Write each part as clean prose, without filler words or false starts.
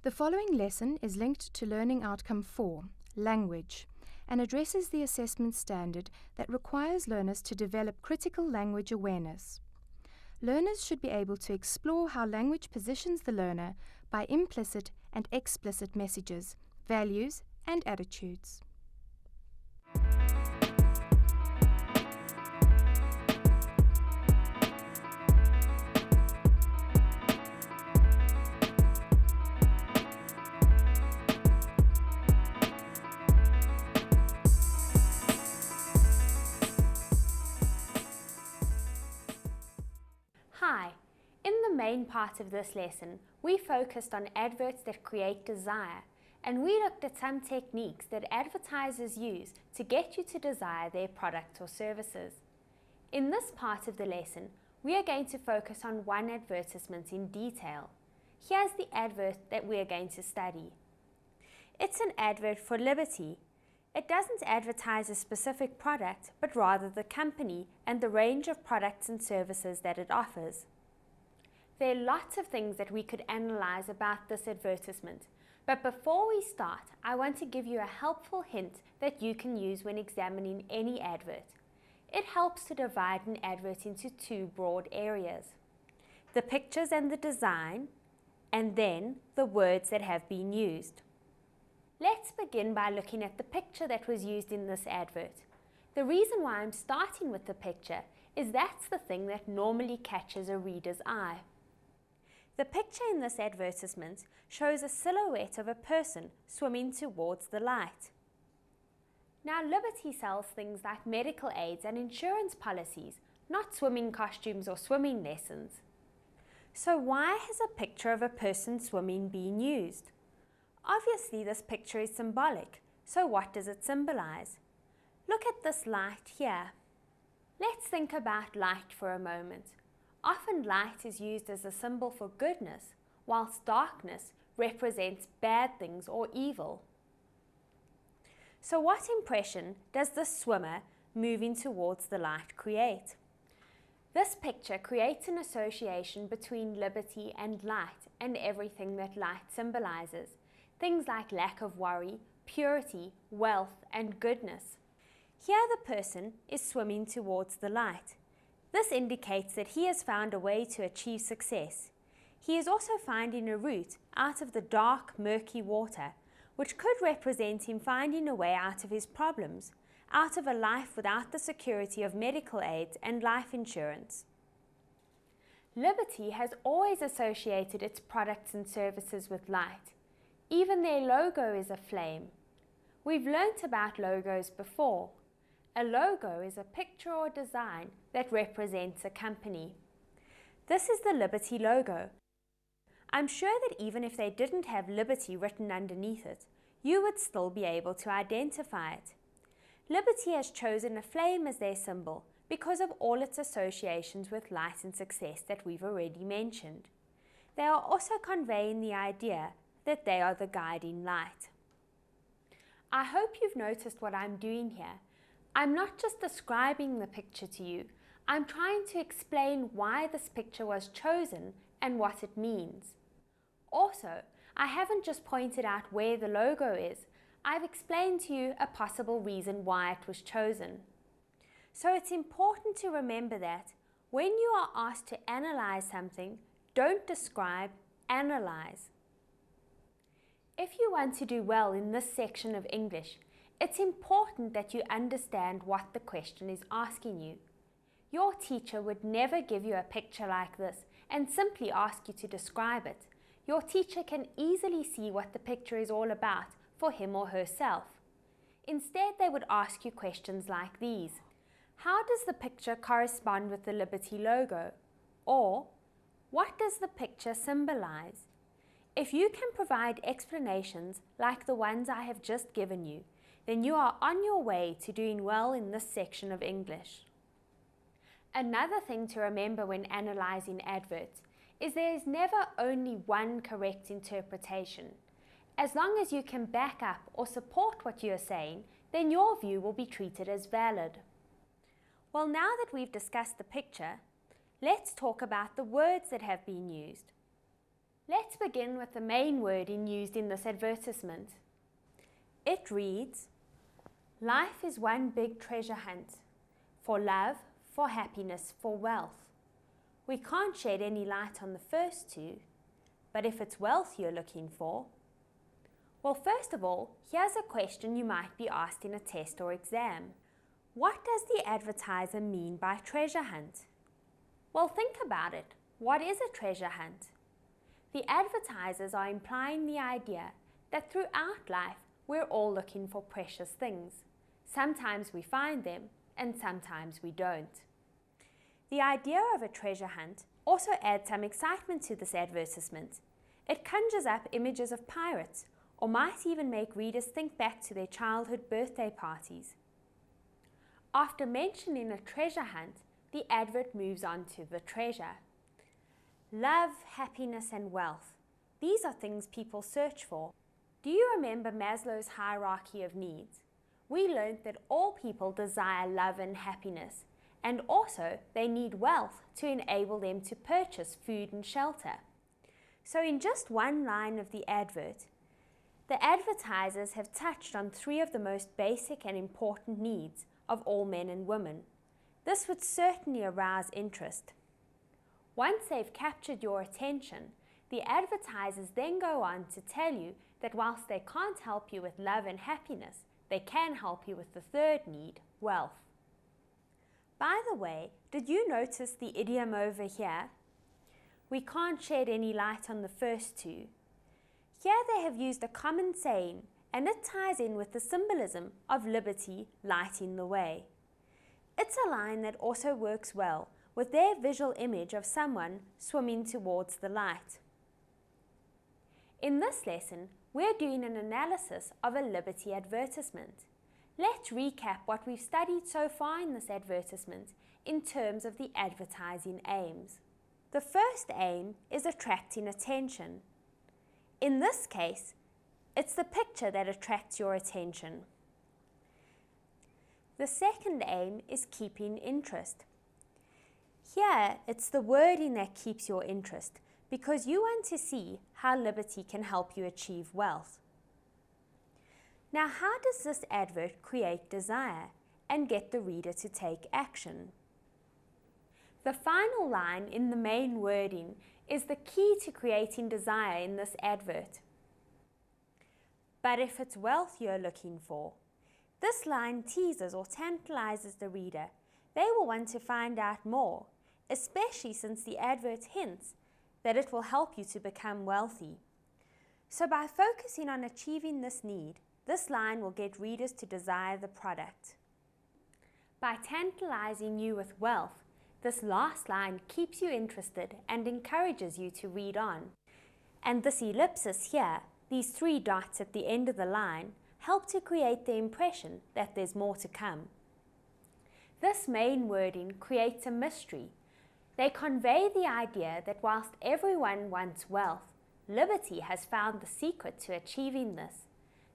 The following lesson is linked to Learning Outcome 4, Language, and addresses the assessment standard that requires learners to develop critical language awareness. Learners should be able to explore how language positions the learner by implicit and explicit messages, values, and attitudes. Hi, in the main part of this lesson, we focused on adverts that create desire, and we looked at some techniques that advertisers use to get you to desire their products or services. In this part of the lesson, we are going to focus on one advertisement in detail. Here's the advert that we are going to study. It's an advert for Liberty. It doesn't advertise a specific product, but rather the company and the range of products and services that it offers. There are lots of things that we could analyze about this advertisement, but before we start, I want to give you a helpful hint that you can use when examining any advert. It helps to divide an advert into two broad areas: the pictures and the design, and then the words that have been used. Let's begin by looking at the picture that was used in this advert. The reason why I'm starting with the picture is that's the thing that normally catches a reader's eye. The picture in this advertisement shows a silhouette of a person swimming towards the light. Now, Liberty sells things like medical aids and insurance policies, not swimming costumes or swimming lessons. So why has a picture of a person swimming been used? Obviously, this picture is symbolic, so what does it symbolize? Look at this light here. Let's think about light for a moment. Often light is used as a symbol for goodness, whilst darkness represents bad things or evil. So what impression does the swimmer moving towards the light create? This picture creates an association between liberty and light and everything that light symbolizes. Things like lack of worry, purity, wealth, and goodness. Here the person is swimming towards the light. This indicates that he has found a way to achieve success. He is also finding a route out of the dark, murky water, which could represent him finding a way out of his problems, out of a life without the security of medical aids and life insurance. Liberty has always associated its products and services with light. Even their logo is a flame. We've learnt about logos before. A logo is a picture or design that represents a company. This is the Liberty logo. I'm sure that even if they didn't have Liberty written underneath it, you would still be able to identify it. Liberty has chosen a flame as their symbol because of all its associations with light and success that we've already mentioned. They are also conveying the idea that they are the guiding light. I hope you've noticed what I'm doing here. I'm not just describing the picture to you, I'm trying to explain why this picture was chosen and what it means. Also, I haven't just pointed out where the logo is, I've explained to you a possible reason why it was chosen. So it's important to remember that when you are asked to analyze something, don't describe, analyze. If you want to do well in this section of English, it's important that you understand what the question is asking you. Your teacher would never give you a picture like this and simply ask you to describe it. Your teacher can easily see what the picture is all about for him or herself. Instead, they would ask you questions like these. How does the picture correspond with the Liberty logo? Or, what does the picture symbolize? If you can provide explanations like the ones I have just given you, then you are on your way to doing well in this section of English. Another thing to remember when analyzing adverts is there is never only one correct interpretation. As long as you can back up or support what you are saying, then your view will be treated as valid. Well, now that we've discussed the picture, let's talk about the words that have been used. Let's begin with the main wording used in this advertisement. It reads, "Life is one big treasure hunt, for love, for happiness, for wealth. We can't shed any light on the first two, but if it's wealth you're looking for..." Well, first of all, here's a question you might be asked in a test or exam. What does the advertiser mean by treasure hunt? Well, think about it. What is a treasure hunt? The advertisers are implying the idea that throughout life we're all looking for precious things. Sometimes we find them and sometimes we don't. The idea of a treasure hunt also adds some excitement to this advertisement. It conjures up images of pirates, or might even make readers think back to their childhood birthday parties. After mentioning a treasure hunt, the advert moves on to the treasure. Love, happiness and wealth. These are things people search for. Do you remember Maslow's hierarchy of needs? We learned that all people desire love and happiness, and also they need wealth to enable them to purchase food and shelter. So in just one line of the advert, the advertisers have touched on three of the most basic and important needs of all men and women. This would certainly arouse interest. Once they've captured your attention, the advertisers then go on to tell you that whilst they can't help you with love and happiness, they can help you with the third need, wealth. By the way, did you notice the idiom over here? We can't shed any light on the first two. Here they have used a common saying, and it ties in with the symbolism of liberty lighting the way. It's a line that also works well with their visual image of someone swimming towards the light. In this lesson, we're doing an analysis of a liberty advertisement. Let's recap what we've studied so far in this advertisement in terms of the advertising aims. The first aim is attracting attention. In this case, it's the picture that attracts your attention. The second aim is keeping interest. Here, it's the wording that keeps your interest because you want to see how liberty can help you achieve wealth. Now, how does this advert create desire and get the reader to take action? The final line in the main wording is the key to creating desire in this advert. But if it's wealth you're looking for, this line teases or tantalizes the reader. They will want to find out more, especially since the advert hints that it will help you to become wealthy. So by focusing on achieving this need, this line will get readers to desire the product. By tantalizing you with wealth, this last line keeps you interested and encourages you to read on. And this ellipsis here, these three dots at the end of the line, help to create the impression that there's more to come. This main wording creates a mystery. They convey the idea that whilst everyone wants wealth, liberty has found the secret to achieving this.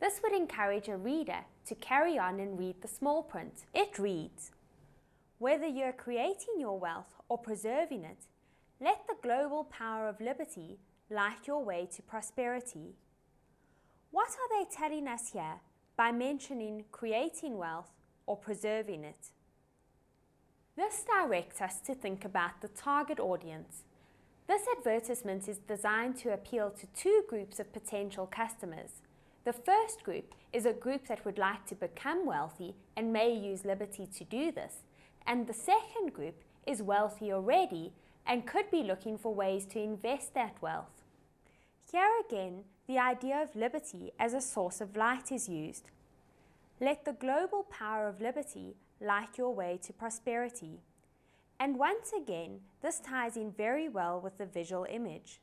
This would encourage a reader to carry on and read the small print. It reads, "Whether you're creating your wealth or preserving it, let the global power of liberty light your way to prosperity." What are they telling us here by mentioning creating wealth or preserving it? This directs us to think about the target audience. This advertisement is designed to appeal to two groups of potential customers. The first group is a group that would like to become wealthy and may use liberty to do this. And the second group is wealthy already and could be looking for ways to invest that wealth. Here again, the idea of liberty as a source of light is used. Let the global power of liberty light your way to prosperity. And once again, this ties in very well with the visual image.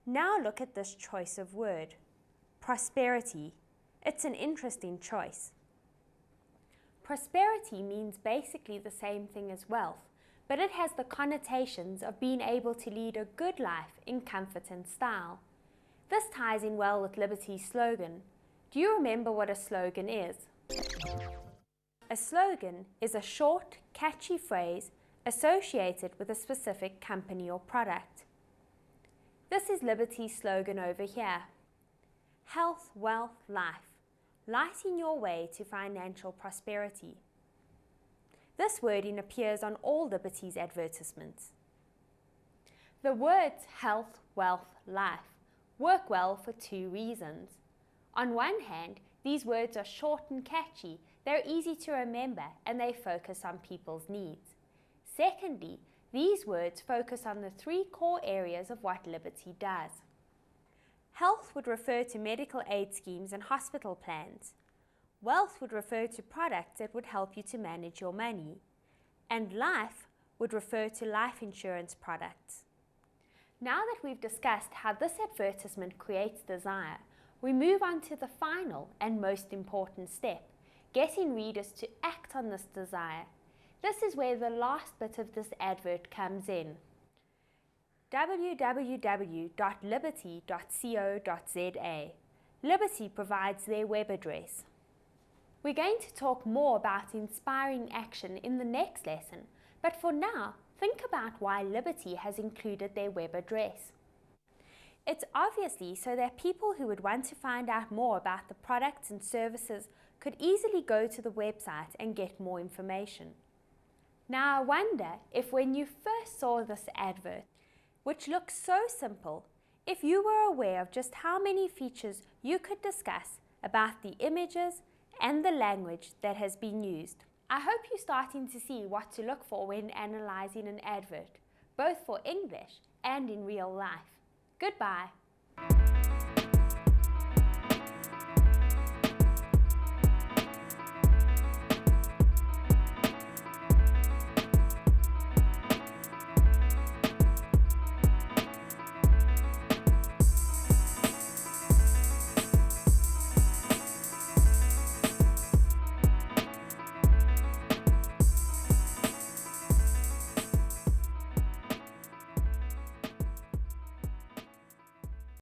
Now look at this choice of word, prosperity. It's an interesting choice. Prosperity means basically the same thing as wealth, but it has the connotations of being able to lead a good life in comfort and style. This ties in well with Liberty's slogan. Do you remember what a slogan is? A slogan is a short, catchy phrase associated with a specific company or product. This is Liberty's slogan over here. Health, wealth, life. Lighting your way to financial prosperity. This wording appears on all Liberty's advertisements. The words health, wealth, life work well for two reasons. On one hand, these words are short and catchy, they're easy to remember, and they focus on people's needs. Secondly, these words focus on the three core areas of what Liberty does. Health would refer to medical aid schemes and hospital plans. Wealth would refer to products that would help you to manage your money. And life would refer to life insurance products. Now that we've discussed how this advertisement creates desire, we move on to the final and most important step, getting readers to act on this desire. This is where the last bit of this advert comes in. www.liberty.co.za. Liberty provides their web address. We're going to talk more about inspiring action in the next lesson, but for now, think about why Liberty has included their web address. It's obviously so that people who would want to find out more about the products and services could easily go to the website and get more information. Now I wonder if when you first saw this advert, which looks so simple, if you were aware of just how many features you could discuss about the images and the language that has been used. I hope you're starting to see what to look for when analysing an advert, both for English and in real life. Goodbye.